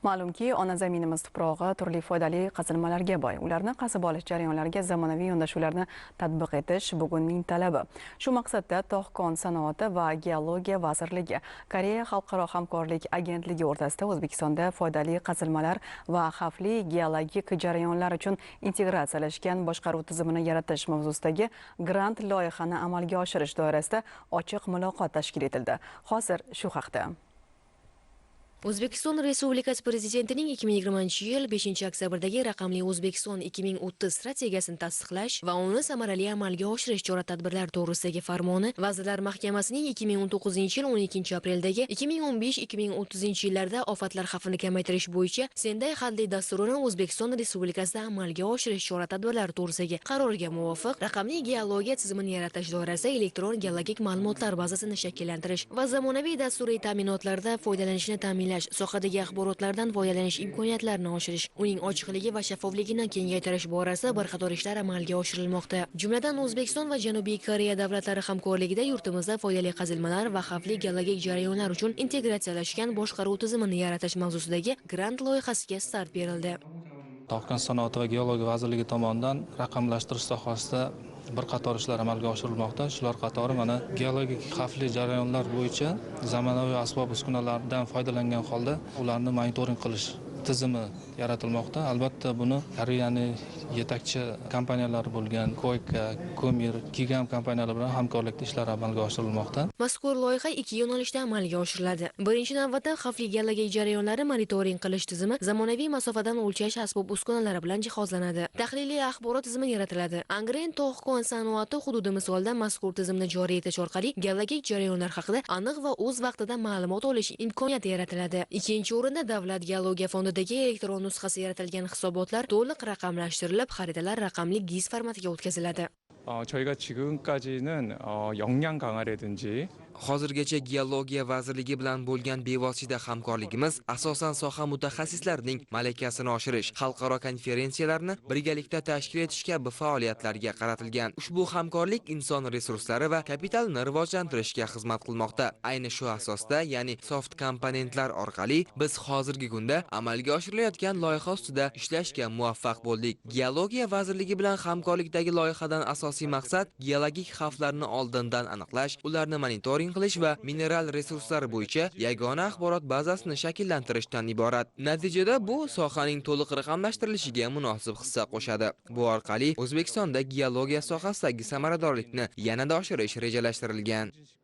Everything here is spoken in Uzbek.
Ma'lumki, ona zaminimiz tuprog'i turli foydali qazilmalarga boy. Ularni qazib olish jarayonlariga zamonaviy yondashuvlarni tatbiq etish bugunning talabi. Shu maqsadda tog' sanoati va geologiya vazirligi, Koreya xalqaro hamkorlik agentligi o'rtasida O'zbekistonda foydali qazilmalar va xavfli geologik jarayonlar uchun integratsiyalashgan boshqaruv tizimini yaratish mavzusidagi grant loyihani amalga oshirish doirasida ochiq muloqot tashkil etildi. Hozir shu haqda. O'zbekiston Respublikasi Prezidentining 2020-yil 5-oktyabrdagi raqamli O'zbekiston 2030 strategiyasini tasdiqlash va uni samarali amalga oshirish chora-tadbirlar to'g'risidagi farmoni Vazirlar Mahkamasining 2019-yil 12-apreldagi 2015-2030 yillarda ofatlar xavfini kamaytirish bo'yicha Senday hadli dasturini O'zbekiston Respublikasida amalga oshirish chora-tadbirlar to'g'risidagi qarorga muvofiq raqamli geologiya tizimini yaratish doirasida elektron geologik ma'lumotlar bazasini shakllantirish va zamonaviy dasturiy ta'minotlarda foydalanishni ta'minlash, sohadagi axborotlardan foydalanish imkoniyatlarini oshirish, uning ochiqligi va shaffofligini kengaytirish borasida bir qator ishlar amalga oshirilmoqda. Jumladan, O'zbekiston va Janubiy Koreya davlatlari hamkorligida yurtimizda foydali qazilmalar va xavfli geologik jarayonlar uchun integratsiyalashgan boshqaruv tizimini yaratish mavzusidagi grant loyihasiga start berildi. Tog' sanoati va geologiya vazirligi tomonidan raqamlashtirish sohasida bir qator ishlar amalga oshirilmoqda. Shular qatori mana geologik xavfli jarayonlar bo'yicha zamonaviy asbob-uskunalardan foydalangan holda ularni monitoring qilish tizimi yaratilmoqda. Albatta buni Koreyaning yetakchi kompaniyalari bo'lgan Koyka, Komir, Kigam kompaniyalar bilan hamkorlikda ishlar amalga oshirilmoqda. Mazkur loyiha ikki yo'nalishda amalga oshiriladi. Birinchi navbatda xavfli geologik jarayonlarni monitoring qilish tizimi zamonaviy masofadan o'lchash asbob-uskunalari bilan jihozlanadi. Tahliliy axborot tizimi yaratiladi. Angren tog' sanoati hududi misolida mazkur tizimni joriy etish orqali geologik jarayonlar haqida aniq va o'z vaqtida ma'lumot olish imkoniyati yaratiladi. Ikkinchi o'rinda Davlat geologiya fondidagi elektron nusxasi yaratilgan hisobotlar to'liq raqamlashtirilib, xaritalar raqamli GIS formatiga o'tkaziladi. 저희가 지금까지는 역량 강화라든지 Hozirgacha Geologiya vazirligi bilan bo'lgan bevosita hamkorligimiz asosan soha mutaxassislarining malakasini oshirish, xalqaro konferensiyalarni birgalikda tashkil etish kabi faoliyatlarga qaratilgan. Ushbu hamkorlik inson resurslari va kapitalni rivojlantirishga xizmat qilmoqda. Ayni shu asosda, ya'ni soft komponentlar orqali biz hozirgi kunda amalga oshirilayotgan loyiha ustida ishlashga muvaffaq bo'ldik. Geologiya vazirligi bilan hamkorlikdagi loyihadan asosiy maqsad geologik xavflarni oldindan aniqlash, ularni monitoring qilish va mineral resurslari bo'yicha yagona axborot bazasini shakllantirishdan iborat. Natijada bu sohaning to'liq raqamlashtirilishiga munosib hissa qo'shadi. Bu orqali O'zbekistonda geologiya sohasidagi samaradorlikni yanada oshirish rejalashtirilgan.